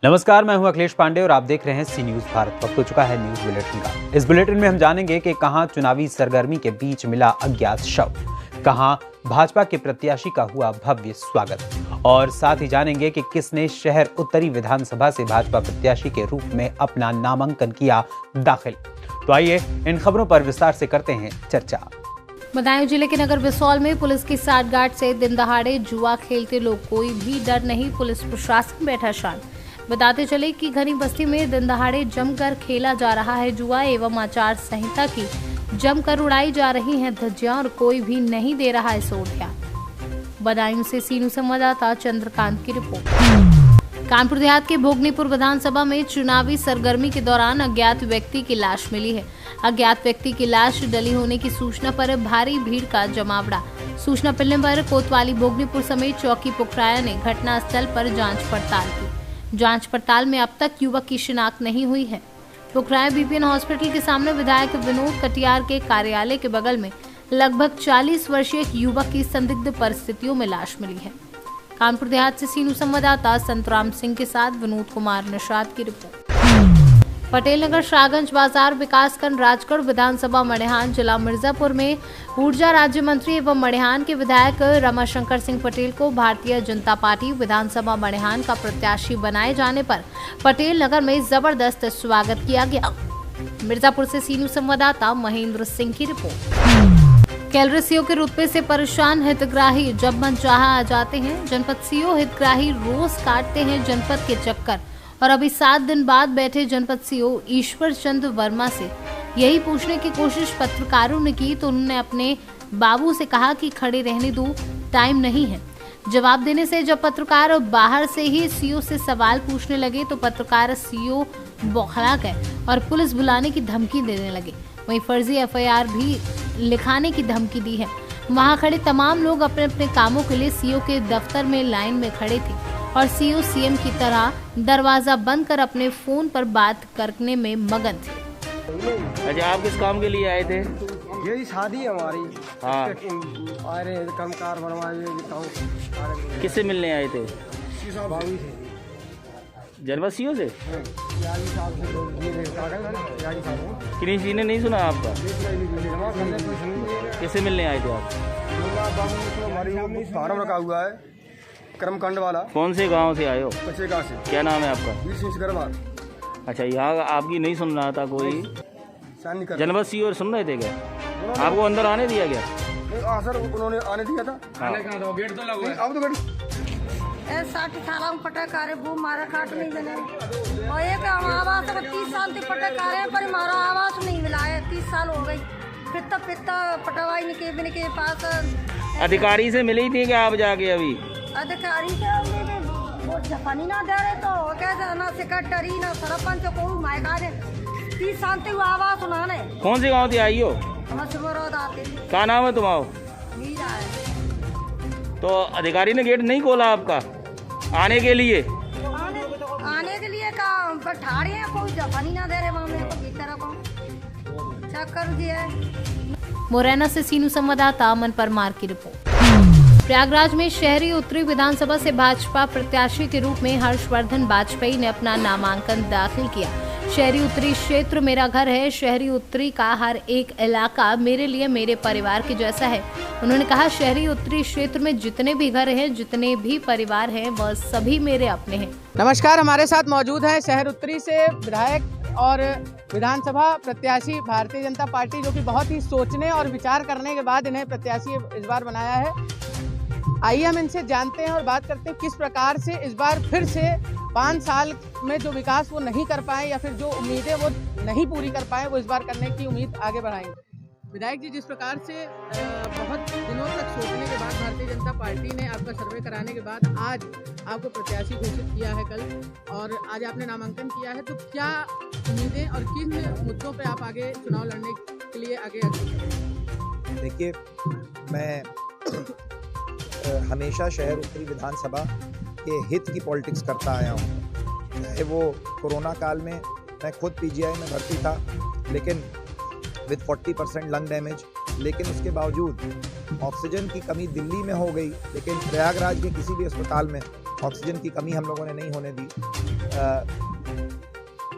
नमस्कार, मैं हूं अखिलेश पांडे और आप देख रहे हैं सी न्यूज भारत। वक्त हो चुका है न्यूज बुलेटिन का। इस बुलेटिन में हम जानेंगे कि कहां चुनावी सरगर्मी के बीच मिला अज्ञात शव, कहां भाजपा के प्रत्याशी का हुआ भव्य स्वागत, और साथ ही जानेंगे कि किसने शहर उत्तरी विधानसभा से भाजपा प्रत्याशी के रूप में अपना नामांकन किया दाखिल। तो आइए इन खबरों पर विस्तार से करते हैं चर्चा। बदायूं जिले के नगर बिसौल में पुलिस की साठगांठ से दिन दहाड़े जुआ खेलते लोग, कोई भी डर नहीं, पुलिस प्रशासन बैठा शांत। बताते चले कि घनी बस्ती में दिन दहाड़े जमकर खेला जा रहा है जुआ एवं आचार संहिता की जमकर उड़ाई जा रही हैं धज्जियां और कोई भी नहीं दे रहा है सो ध्यान। बदायूं से सीनू संवाददाता चंद्रकांत की रिपोर्ट। कानपुर देहात के भोगनीपुर विधानसभा में चुनावी सरगर्मी के दौरान अज्ञात व्यक्ति की लाश मिली है। अज्ञात व्यक्ति की लाश डली होने की सूचना पर भारी भीड़ का जमावड़ा। सूचना मिलने पर कोतवाली भोगनीपुर समेत चौकी पुखराया ने घटनास्थल पर जांच पड़ताल की। जांच पड़ताल में अब तक युवक की शिनाख्त नहीं हुई है। पुखराया बीपीएन हॉस्पिटल के सामने विधायक विनोद कटियार के कार्यालय के बगल में लगभग 40 वर्षीय एक युवक की संदिग्ध परिस्थितियों में लाश मिली है। कानपुर देहात से सीनू संवाददाता संतराम सिंह के साथ विनोद कुमार निषाद की रिपोर्ट। पटेल नगर शाहगंज बाजार विकासखंड राजगढ़ विधानसभा मड़िहान जिला मिर्जापुर में ऊर्जा राज्य मंत्री एवं मड़िहान के विधायक रमाशंकर सिंह पटेल को भारतीय जनता पार्टी विधानसभा मड़िहान का प्रत्याशी बनाए जाने पर पटेल नगर में जबरदस्त स्वागत किया गया। मिर्जापुर से सीनू संवाददाता महेंद्र सिंह की रिपोर्ट। कैलरी सीओ के रुतबे से परेशान हितग्राही जब मन चाहा आ जाते हैं। जनपद सीओ हितग्राही रोज काटते हैं जनपद के चक्कर, और अभी 7 दिन बाद बैठे जनपद सीओ ईश्वर चंद्र वर्मा से यही पूछने की कोशिश पत्रकारों ने की तो उन्होंने अपने बाबू से कहा कि खड़े रहने दो, टाइम नहीं है। जवाब देने से जब पत्रकार बाहर से ही सीओ से सवाल पूछने लगे तो पत्रकार सीओ बौखला गए और पुलिस बुलाने की धमकी देने लगे। वहीं फर्जी एफआईआर भी लिखाने की धमकी दी है। वहां खड़े तमाम लोग अपने अपने कामों के लिए सीओ के दफ्तर में लाइन में खड़े थे और सीओ सीएम की तरह दरवाजा बंद कर अपने फोन पर बात करने में मगन थे। अच्छा, आप किस काम के लिए आए थे? यही शादी है हमारी। हाँ, अरे कम कार बनवाए। किससे मिलने आए थे? बाबू से। जनपद सीओ से? किसी ने नहीं सुना आपका? किससे मिलने आए थे आप? हमारी फार्म रखा हुआ है कर्मकांड वाला। कौन से गांव से आए हो? कच्चे गाँव से। क्या नाम है आपका? वीर सिंह गरबा। अच्छा, यहाँ आपकी नहीं सुन रहा था कोई? जनपद सीओ सुन रहे थे क्या? आपको अंदर आने दिया गया? हाँ सर, उन्होंने आने दिया था। गेट तो लगा है। अब तो गेट 60 साल पटकारे वो मारा काट नहीं बने और एक आवास 30 साल से पटकारे पर हमारा आवास नहीं मिला है। 30 साल हो गई। पिता पटवाई के पास अधिकारी से मिली थी क्या आप जाके? अभी अधिकारी से वो जफानी ना दे रहे तो कैसे ना सेक्रेटरी ना सरपंच को मायका दे। 30 साल से आवास उन्होंने। कौन से गाँव से आई हो? क्या नाम है तुम्हारा? तो अधिकारी ने गेट नहीं खोला आपका आने के लिए? आने के लिए का ठाड़े हैं, कोई जफानी ना दे रहे वहाँ मेरे को तरह को चक्कर दिया। मुरैना से सीनू संवाददाता अमन परमार की रिपोर्ट। प्रयागराज में शहरी उत्तरी विधानसभा से भाजपा प्रत्याशी के रूप में हर्षवर्धन वाजपेयी ने अपना नामांकन दाखिल किया। शहरी उत्तरी क्षेत्र मेरा घर है। शहरी उत्तरी का हर एक इलाका मेरे लिए मेरे परिवार के जैसा है। उन्होंने कहा, शहरी उत्तरी क्षेत्र में जितने भी घर हैं, जितने भी परिवार हैं, वह सभी मेरे अपने हैं। नमस्कार, हमारे साथ मौजूद हैं शहर उत्तरी से विधायक और विधानसभा प्रत्याशी भारतीय जनता पार्टी, जो कि बहुत ही सोचने और विचार करने के बाद इन्हें प्रत्याशी इस बार बनाया है। आइए हम इनसे जानते हैं और बात करते हैं किस प्रकार से इस बार फिर से 5 साल में जो विकास वो नहीं कर पाए या फिर जो उम्मीदें वो नहीं पूरी कर पाए, वो इस बार करने की उम्मीद आगे बढ़ाएंगे। विधायक जी, जिस प्रकार से बहुत दिनों तक सोचने के बाद भारतीय जनता पार्टी ने आपका सर्वे कराने के बाद आज आपको प्रत्याशी घोषित किया है कल, और आज आपने नामांकन किया है, तो क्या उम्मीदें और किन मुद्दों पे आप आगे चुनाव लड़ने के लिए आगे? देखिए, मैं हमेशा शहर उत्तरी विधानसभा के हित की पॉलिटिक्स करता आया हूँ। चाहे वो कोरोना काल में, मैं खुद पीजीआई में भर्ती था, लेकिन विद 40% लंग डैमेज लेकिन उसके बावजूद ऑक्सीजन की कमी दिल्ली में हो गई, लेकिन प्रयागराज के किसी भी अस्पताल में ऑक्सीजन की कमी हम लोगों ने नहीं होने दी।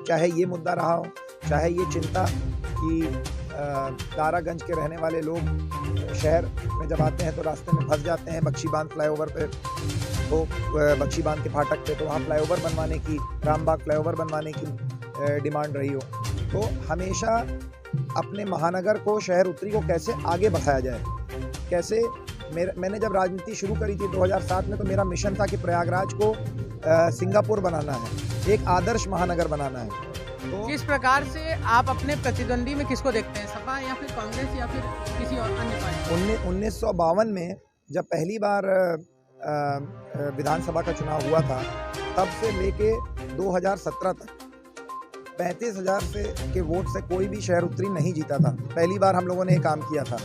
चाहे ये मुद्दा रहा हो, चाहे ये चिंता कि दारागंज के रहने वाले लोग शहर में जब आते हैं तो रास्ते में फंस जाते हैं बख्शी बांध फ्लाईओवर पे, तो बख्शी बांध के फाटक पे, तो वहाँ फ्लाईओवर बनवाने की, रामबाग फ्लाईओवर बनवाने की डिमांड रही हो। तो हमेशा अपने महानगर को, शहर उत्तरी को कैसे आगे बढ़ाया जाए, कैसे मैंने जब राजनीति शुरू करी थी 2007 में, तो मेरा मिशन था कि प्रयागराज को सिंगापुर बनाना है, एक आदर्श महानगर बनाना है। तो किस प्रकार से आप अपने प्रतिद्वंदी में किसको देखते हैं, सपा या फिर कांग्रेस या फिर किसी और अन्य पार्टी? 1952 में जब पहली बार विधानसभा का चुनाव हुआ था, तब से लेके 2017 तक 35,000 के वोट से कोई भी शहर उत्तरी नहीं जीता था। पहली बार हम लोगों ने ये काम किया था।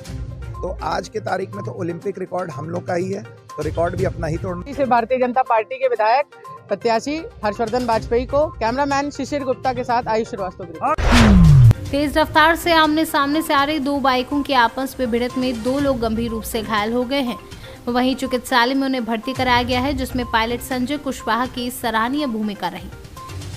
तो आज के तारीख में तो ओलंपिक रिकॉर्ड हम लोग का ही है, तो रिकॉर्ड भी अपना ही तोड़ना। इसे भारतीय जनता पार्टी के विधायक प्रत्याशी हर्षवर्धन वाजपेयी को, कैमरामैन शिशिर गुप्ता के साथ आयुष श्रीवास्तव। तेज रफ्तार से आमने सामने से आ रही दो बाइकों की आपस में भिड़ंत में 2 लोग गंभीर रूप से घायल हो गए हैं। वहीं चिकित्सालय में उन्हें भर्ती कराया गया है, जिसमें पायलट संजय कुशवाहा की सराहनीय भूमिका रही।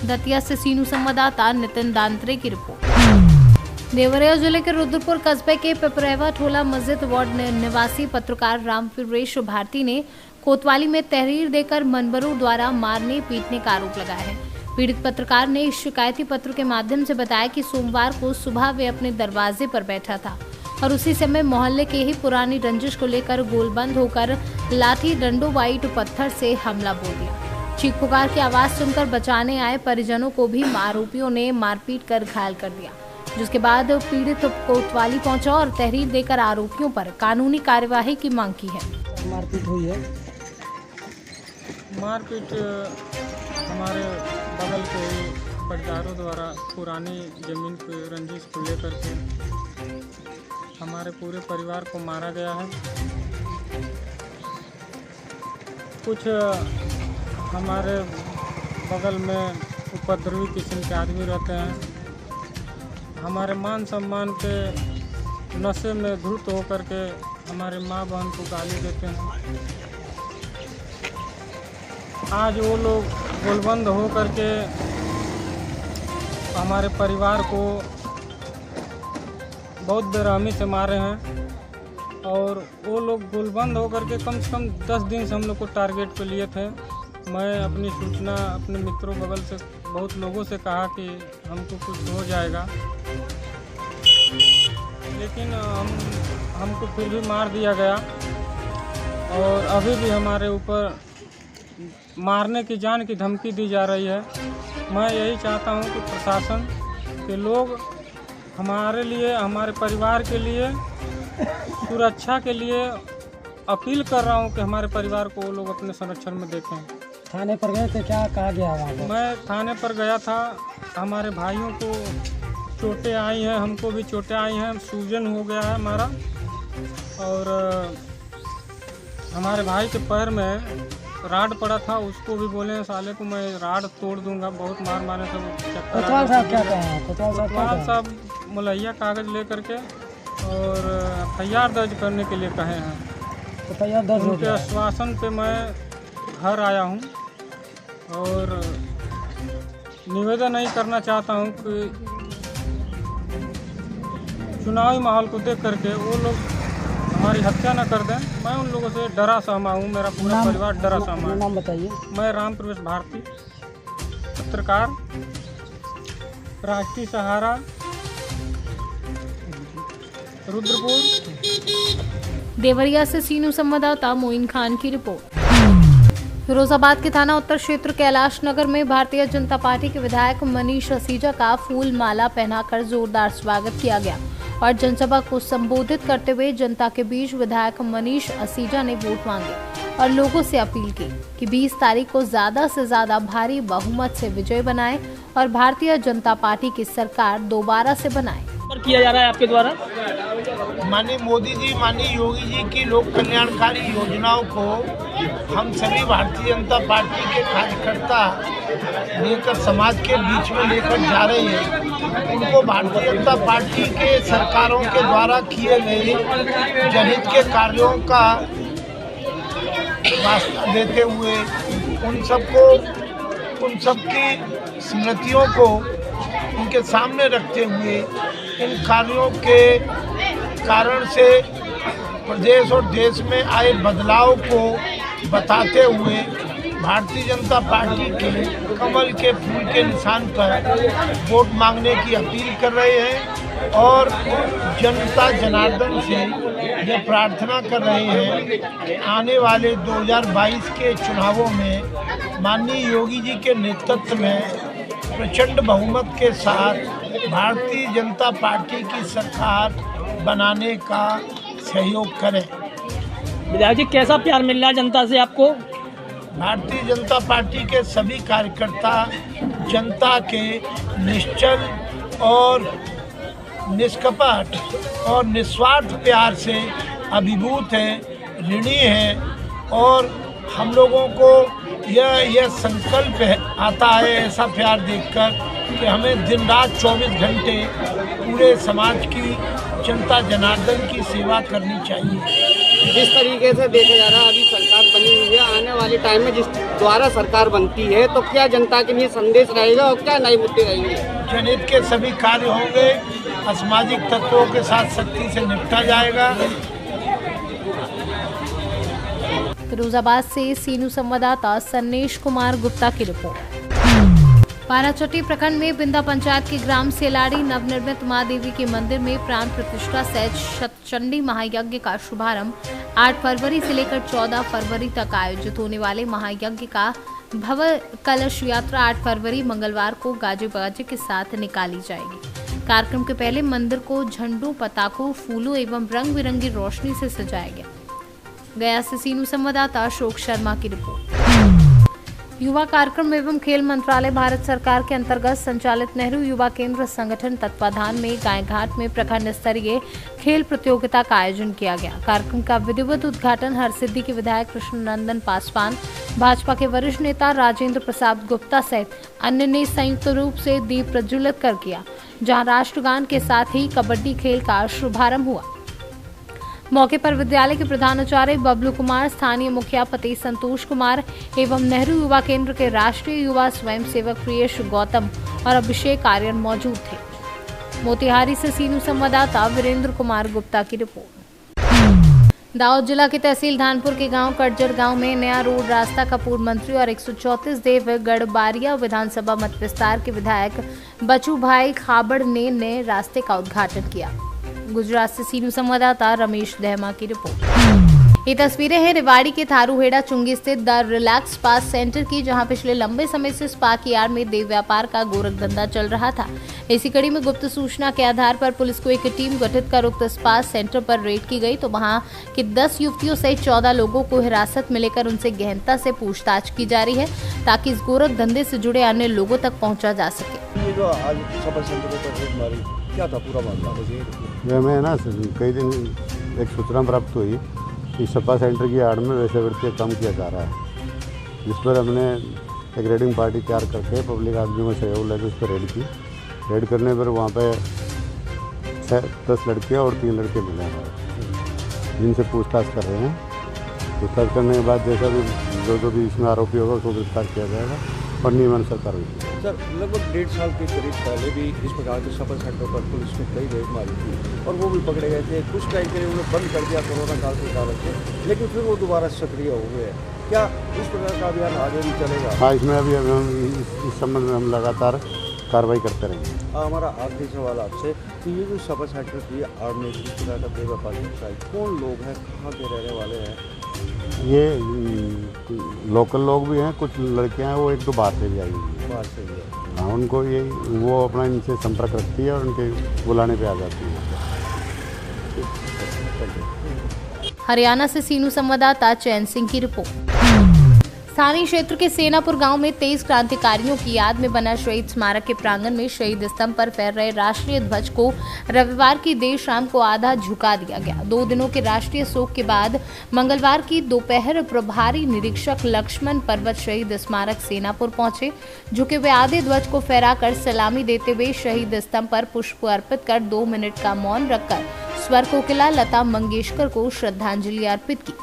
दतिया से सीनू संवाददाता नितिन दांत्रे की रिपोर्ट। देवरिया जिले के रुद्रपुर कस्बे के पिपरेवा ठोला मस्जिद वार्ड निवासी पत्रकार रामपुरेश भारती ने कोतवाली में तहरीर देकर मनबरों द्वारा मारने पीटने का आरोप लगाया है। पीड़ित पत्रकार ने इस शिकायती पत्र के माध्यम से बताया कि सोमवार को सुबह वे अपने दरवाजे पर बैठा था और उसी समय मोहल्ले के ही पुरानी रंजिश को लेकर गोलबंद होकर लाठी, डंडों, वाइट पत्थर से हमला बोल दिया। चीख पुकार की आवाज सुनकर बचाने आए परिजनों को भी आरोपियों ने मारपीट कर घायल कर दिया, जिसके बाद पीड़ित कोतवाली पहुंचा और तहरीर देकर आरोपियों पर कानूनी कार्यवाही की मांग की है। मारपीट हुई है। मारपीट हमारे बगल के पटदारों द्वारा पुरानी जमीन पे रंजिश को लेकर के हमारे पूरे परिवार को मारा गया है। कुछ हमारे बगल में उपद्रवी किस्म के आदमी रहते हैं। हमारे मान सम्मान पे नशे में धुत होकर के हमारे माँ बहन को गाली देते हैं। आज वो लोग गोलबंद हो करके हमारे परिवार को बहुत बेरहमी से मारे हैं और वो लोग गोलबंद हो करके कम से कम 10 दिन से हम लोग को टारगेट पे लिए थे। मैं अपनी सूचना अपने मित्रों बगल से बहुत लोगों से कहा कि हमको कुछ हो जाएगा, लेकिन हमको फिर भी मार दिया गया और अभी भी हमारे ऊपर मारने की जान की धमकी दी जा रही है। मैं यही चाहता हूं कि प्रशासन के लोग हमारे लिए, हमारे परिवार के लिए, सुरक्षा के लिए अपील कर रहा हूं कि हमारे परिवार को वो लोग अपने संरक्षण में देखें। थाने पर गए थे, क्या कहा गया वहाँ पर? मैं थाने पर गया था। हमारे भाइयों को चोटें आई हैं, हमको भी चोटें आई हैं, सूजन हो गया है हमारा, और हमारे भाई के पैर में राड पड़ा था, उसको भी बोले साले को मैं राड तोड़ दूंगा। बहुत मार मारे थे। कोतवाल साहब क्या कहे हैं? कोतवाल साहब मुलैया कागज ले करके और FIR दर्ज करने के लिए कहे हैं। FIR दर्ज हो उनके गया। आश्वासन पे मैं घर आया हूँ और निवेदन नहीं करना चाहता हूँ कि चुनावी माहौल को देख करके वो लोग हमारी हत्या न कर दें। मैं उन लोगों से डरा सहमा हूँ, मेरा पूरा परिवार डरा सहमा है। नाम बताइए। मैं रामपुरेश भारती, पत्रकार, राष्ट्रीय सहारा, रुद्रपुर। देवरिया से सीनू संवाददाता मोइन खान की रिपोर्ट। फिरोजाबाद के थाना उत्तर क्षेत्र कैलाश नगर में भारतीय जनता पार्टी के विधायक मनीष असीजा का फूल माला पहनाकर जोरदार स्वागत किया गया और जनसभा को संबोधित करते हुए जनता के बीच विधायक मनीष असीजा ने वोट मांगे और लोगों से अपील की कि 20 तारीख को ज्यादा से ज्यादा भारी बहुमत से विजय बनाएं और भारतीय जनता पार्टी की सरकार दोबारा से बनाएं। किया जा रहा है आपके द्वारा माननीय मोदी जी, माननीय योगी जी की लोक कल्याणकारी योजनाओं को हम सभी भारतीय जनता पार्टी के कार्यकर्ता लेकर समाज के बीच में लेकर जा रहे हैं, उनको भारतीय जनता पार्टी के सरकारों के द्वारा किए गए जनहित के कार्यों का वास्ता देते हुए उन सबकी स्मृतियों को उनके सामने रखते हुए इन कार्यों के कारण से प्रदेश और देश में आए बदलाव को बताते हुए भारतीय जनता पार्टी के कमल के फूल के निशान पर वोट मांगने की अपील कर रहे हैं और जनता जनार्दन से ये प्रार्थना कर रहे हैं कि आने वाले 2022 के चुनावों में माननीय योगी जी के नेतृत्व में प्रचंड बहुमत के साथ भारतीय जनता पार्टी की सरकार बनाने का सहयोग करें। विधायक जी, कैसा प्यार मिल रहा है जनता से आपको? भारतीय जनता पार्टी के सभी कार्यकर्ता जनता के निश्चल और निष्कपट और निस्वार्थ प्यार से अभिभूत हैं, ऋणी हैं और हम लोगों को यह संकल्प आता है ऐसा प्यार देखकर कि हमें दिन रात 24 घंटे पूरे समाज की जनता जनार्दन की सेवा करनी चाहिए। जिस तरीके से देखा जा रहा है अभी सरकार बनी हुई है, आने वाले टाइम में जिस द्वारा सरकार बनती है तो क्या जनता के लिए संदेश रहेगा और क्या नए मुद्दे रहेंगे? जनहित के सभी कार्य होंगे, असामाजिक तत्वों के साथ सख्ती से निपटा जाएगा। फिरोजाबाद से सीनू संवाददाता सन्नेश कुमार गुप्ता की रिपोर्ट। बाराचट्टी प्रखंड में बिंदा पंचायत के ग्राम सेलाड़ी नवनिर्मित मां देवी के मंदिर में प्राण प्रतिष्ठा सहित शतचंडी महायज्ञ का शुभारंभ 8 फरवरी से लेकर 14 फरवरी तक आयोजित होने वाले महायज्ञ का भव कलश यात्रा 8 फरवरी मंगलवार को गाजे बाजे के साथ निकाली जाएगी। कार्यक्रम के पहले मंदिर को झंडों, पताकों, फूलों एवं रंग बिरंगी रोशनी से सजाया गया से सीनू संवाददाता अशोक शर्मा की रिपोर्ट। युवा कार्यक्रम एवं खेल मंत्रालय भारत सरकार के अंतर्गत संचालित नेहरू युवा केंद्र संगठन तत्वाधान में गायघाट में प्रखंड स्तरीय खेल प्रतियोगिता का आयोजन किया गया। कार्यक्रम का विधिवत उद्घाटन हरसिद्धि के विधायक कृष्णनंदन पासवान, भाजपा के वरिष्ठ नेता राजेंद्र प्रसाद गुप्ता सहित अन्य ने संयुक्त रूप से दीप प्रज्वलित कर किया, जहां राष्ट्रगान के साथ ही कबड्डी खेल का शुभारंभ हुआ। मौके पर विद्यालय के प्रधानाचार्य बबलू कुमार, स्थानीय मुखिया पति संतोष कुमार एवं नेहरू युवा केंद्र के राष्ट्रीय युवा स्वयंसेवक प्रियेश गौतम और अभिषेक आर्यन मौजूद थे। मोतिहारी से सीनू संवाददाता वीरेंद्र कुमार गुप्ता की रिपोर्ट। दाऊद जिला के तहसील धानपुर के गांव कटजर गांव में नया रोड रास्ता का पूर्व मंत्री और 134 देव गढ़बारिया विधानसभा मत विस्तार के विधायक बचू भाई खाबड़ ने नए रास्ते का उद्घाटन किया। गुजरात से सीनू संवाददाता रमेश दहमा की रिपोर्ट। ये तस्वीरें हैं रेवाड़ी के थारूहेड़ा चुंगी स्थित द रिलैक्स स्पा सेंटर की, जहां पिछले लंबे समय से स्पा की आड़ में देव व्यापार का गोरख धंधा चल रहा था। इसी कड़ी में गुप्त सूचना के आधार पर पुलिस को एक टीम गठित कर उक्त स्पा सेंटर पर रेड की गई तो वहां के 10 युवतियों सहित 14 लोगों को हिरासत में लेकर उनसे गहनता से पूछताछ की जा रही है ताकि इस गोरख धंधे से जुड़े अन्य लोगों तक पहुँचा जा सके। क्या था पूरा मामला? ये मैं ना कई दिन एक सूचना प्राप्त हुई कि सपा सेंटर की आड़ में वैसे वृत्ति काम किया जा रहा है, जिस पर हमने एक रेडिंग पार्टी तैयार करके पब्लिक आदमियों में सहयोग लेकर उस पर रेड की। रेड करने पर वहाँ पे 10 लड़कियाँ और 3 लड़के मिले हमारे, जिनसे पूछताछ कर रहे हैं। पूछताछ करने के बाद जैसा भी जो भी इसमें आरोपी होगा उसको गिरफ्तार किया जाएगा और नियमानुसार कार्रवाई की। सर, लगभग 1.5 साल के करीब पहले भी इस प्रकार के सफल सेंटर पर पुलिस ने कई रेड मारी थी और वो भी पकड़े गए थे। कुछ टाइम के लिए उन्हें बंद कर दिया कोरोना काल के कारण से, लेकिन फिर वो दोबारा सक्रिय हो गए हैं। क्या इस प्रकार का अभियान आगे भी चलेगा? हाँ, इसमें अभी हम इस संबंध में हम लगातार कार्रवाई करते रहेंगे। हमारा आखिरी सवाल आपसे कि ये जो सफल सेंटर की आड़ में इस प्रकार का व्यापार कौन लोग हैं, कहाँ के रहने वाले हैं? ये लोकल लोग भी हैं, कुछ लड़कियां हैं, वो 1-2 बाहर से भी आई हुई हैं। बाहर से भी है। हाँ, उनको ये वो अपना इनसे संपर्क रखती है और उनके बुलाने पे आ जाती है। हरियाणा से सीनू संवाददाता चैन सिंह की रिपोर्ट। स्थानीय क्षेत्र के सेनापुर गांव में 23 क्रांतिकारियों की याद में बना शहीद स्मारक के प्रांगण में शहीद स्तंभ पर फहर रहे राष्ट्रीय ध्वज को रविवार की देर शाम को आधा झुका दिया गया। 2 दिनों के राष्ट्रीय शोक के बाद मंगलवार की दोपहर प्रभारी निरीक्षक लक्ष्मण पर्वत शहीद स्मारक सेनापुर पहुंचे। झुके हुए आधे ध्वज को फहराकर सलामी देते हुए शहीद स्तंभ पर पुष्प अर्पित कर 2 मिनट का मौन रखकर स्वर कोकिला लता मंगेशकर को श्रद्धांजलि अर्पित की।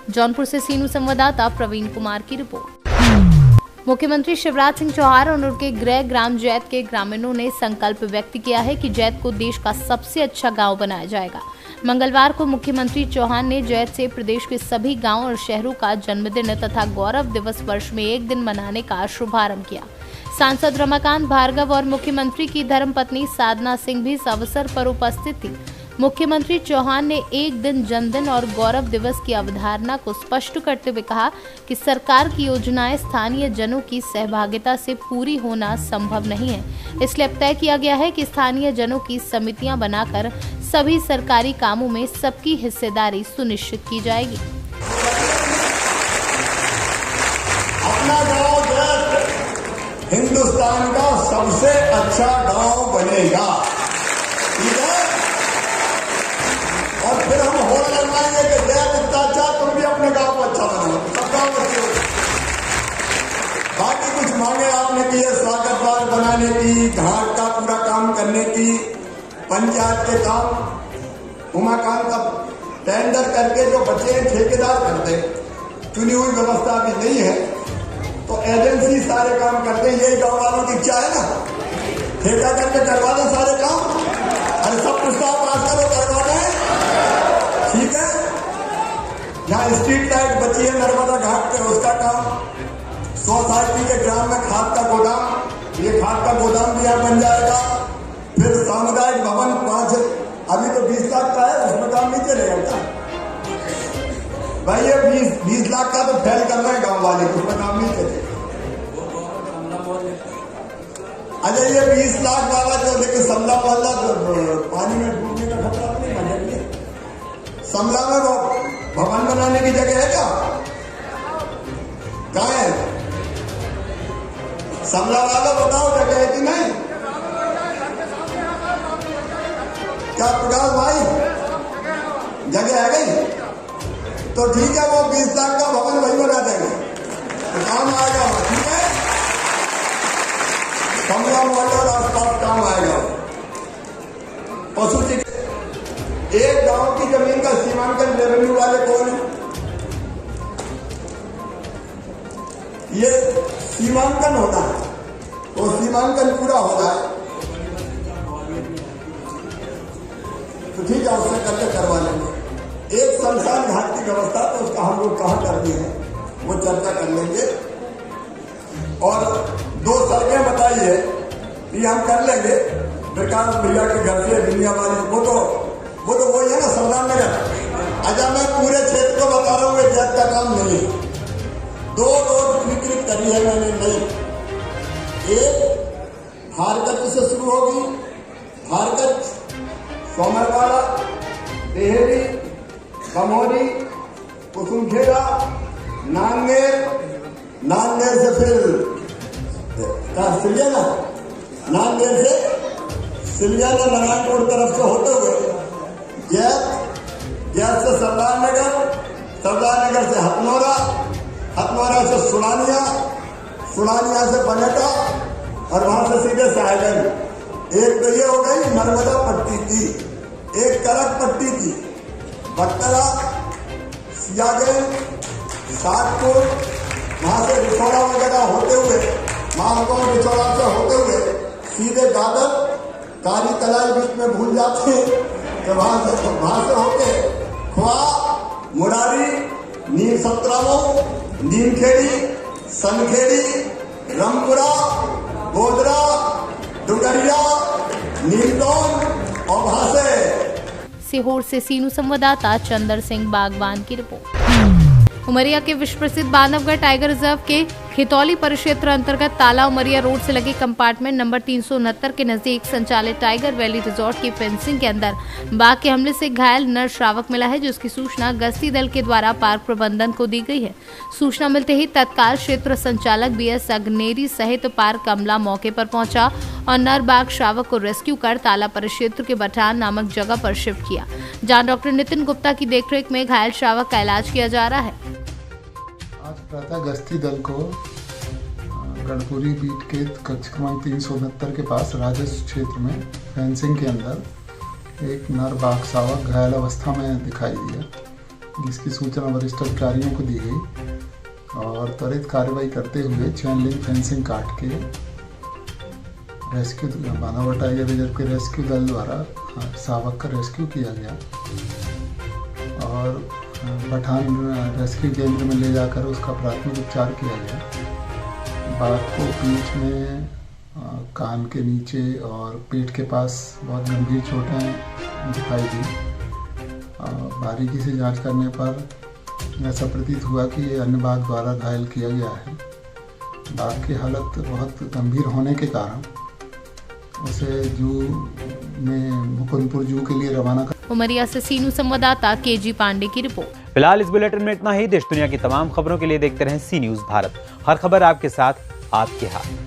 जौनपुर से सीनू संवाददाता प्रवीण कुमार की रिपोर्ट। मुख्यमंत्री शिवराज सिंह चौहान और उनके गृह ग्राम जैत के ग्रामीणों ने संकल्प व्यक्त किया है कि जैत को देश का सबसे अच्छा गांव बनाया जाएगा। मंगलवार को मुख्यमंत्री चौहान ने जैत से प्रदेश के सभी गांव और शहरों का जन्मदिन तथा गौरव दिवस वर्ष में 1 दिन मनाने का शुभारंभ किया। सांसद रमाकांत भार्गव और मुख्यमंत्री की धर्मपत्नी साधना सिंह भी इस अवसर पर उपस्थित थी। मुख्यमंत्री चौहान ने 1 दिन जनदिन और गौरव दिवस की अवधारणा को स्पष्ट करते हुए कहा कि सरकार की योजनाएं स्थानीय जनों की सहभागिता से पूरी होना संभव नहीं है, इसलिए अब तय किया गया है कि स्थानीय जनों की समितियां बनाकर सभी सरकारी कामों में सबकी हिस्सेदारी सुनिश्चित की जाएगी। अपना गांव जैत हिंदुस्तान का सबसे अच्छा गांव बनेगा, ठीक है? और फिर हम होड़ लगवाएंगे कि जैत इतना अच्छा, तुम भी अपने गांव को अच्छा बनाओ, सब गांव अच्छे हो। बाकी कुछ मांगे आपने की है, स्वागत द्वार बनाने की, घाट का पूरा काम करने की, पंचायत के काम उमाकांत का टेंडर करके जो बचे हैं ठेकेदार कर दे, चुनी हुई व्यवस्था भी नहीं है तो एजेंसी सारे काम करते हैं। यही गांव वालों की इच्छा है ना, ठेका करके करवा दें सारे काम। अरे सब प्रस्ताव पास करो, करवा दें, ठीक है? यहाँ स्ट्रीट लाइट बची है नर्मदा घाट पे, उसका काम। सोसाइटी के ग्राम में खाद का गोदाम, ये खाद का गोदाम भी यहाँ बन जाएगा। फिर सामुदायिक भवन 5, अभी तो 20 लाख का है, उसमें काम नहीं चलेगा क्या भाई? ये 20 लाख का तो फेल कर रहे हैं गांव वाले, उसमें काम नहीं चलेगा। अच्छा ये 20 लाख वाला जो, लेकिन समला वाला पानी में डूबने का खतरा नहीं बनेगी। समला में वो भवन बनाने की जगह है क्या? कहाँ है? समला वाला बताओ जगह है कि नहीं? क्या प्रकाश भाई जगह है गई? तो ठीक है, वो 20 लाख का भवन वही बना देंगे, तो काम आएगा, ठीक है? कमला मोहल्ले और आसपास काम आएगा। पशु चिकित्सा, एक गांव की जमीन का सीमांकन रेवेन्यू वाले कौन है? ये सीमांकन होना है, तो सीमांकन पूरा होना है तो ठीक है, उससे करके करवा लेंगे। एक शमशान घाट की व्यवस्था तो उसका हम लोग कहाँ कर दिए हैं, वो चर्चा कर लेंगे। और 2 सड़कें बताई है कि हम कर लेंगे। प्रकाश भैया के घर से दुनिया वाली वो तो वही है ना, सरदार नगर। अच्छा मैं पूरे क्षेत्र को बता रहा हूँ, जैत का काम नहीं है। 2 रोड स्वीकृत करी है मैंने नई। एक हारकच से शुरू होगी, हारकच, सोमरवाड़ा, देहरी, कमोरी, कुसुमखेड़ा, नांदेड़ से फिर सिलियाना, नांदेड़ से सिलियाना नारायणपुर तरफ से होते हुए जैत से सरदार नगर से हथनौरा से सुनानिया से बनेटा और वहां से सीधे साहेबगंज। एक तो ये हो गई नर्मदा पट्टी की, एक करक पट्टी की, बट्टला, सियागंज, सातपुर, वहां से रिसोड़ा वगैरह होते हुए, महागांव रिसोड़ा से होते हुए सीधे दादर, काली तलाई बीच में भूल जाते हैं, तो वहां से होके खुआ, मुरारी, नीम सत्रामो, नीमखेड़ी, सनखेड़ी, रामपुरा, गोदरा, डुगरिया, नीमटौन और वहां से सीहोर से सीनू संवाददाता चंदर सिंह बागवान की रिपोर्ट। उमरिया के विश्व प्रसिद्ध बांधवगढ़ टाइगर रिजर्व के खितौली परिक्षेत्र अंतर्गत ताला उमरिया रोड से लगे कंपार्टमेंट नंबर 369 के नजदीक संचालित टाइगर वैली रिजॉर्ट की फेंसिंग के अंदर बाघ के हमले से घायल नर शावक मिला है, जिसकी सूचना गश्ती दल के द्वारा पार्क प्रबंधन को दी गई है। सूचना मिलते ही तत्काल क्षेत्र संचालक BS अग्नेरी सहित पार्क अमला मौके पर पहुंचा और नर बाघ शावक को रेस्क्यू कर ताला परिक्षेत्र के बटान नामक जगह पर शिफ्ट किया, जहां डॉक्टर नितिन गुप्ता की देखरेख में घायल शावक का इलाज किया जा रहा है। आज प्रातः गश्ती दल को गढ़पुरी बीट के कक्ष क्रमांक 369 के पास राजस्व क्षेत्र में फेंसिंग के अंदर एक नर बाघ शावक घायल अवस्था में दिखाई दिया, जिसकी सूचना वरिष्ठ अधिकारियों को दी गई और त्वरित कार्रवाई करते हुए चेन लिंक फेंसिंग काट के रेस्क्यू बांधावट टाइगर रिजर्व के रेस्क्यू दल द्वारा शावक का रेस्क्यू किया गया और पठान रेस्क्यू केंद्र में ले जाकर उसका प्राथमिक उपचार किया गया। बाघ को पीठ में, कान के नीचे और पेट के पास बहुत गंभीर चोटें दिखाई दी। बारीकी से जांच करने पर ऐसा प्रतीत हुआ कि ये अन्य बाघ द्वारा घायल किया गया है। बाघ की हालत बहुत गंभीर होने के कारण उसे जू में मुकुंदपुर जू के लिए रवाना कर। उमरिया से सीनू संवाददाता KG पांडे की रिपोर्ट। फिलहाल इस बुलेटिन में इतना ही। देश दुनिया की तमाम खबरों के लिए देखते रहें सी न्यूज़ भारत। हर खबर आपके साथ, आपके हाथ।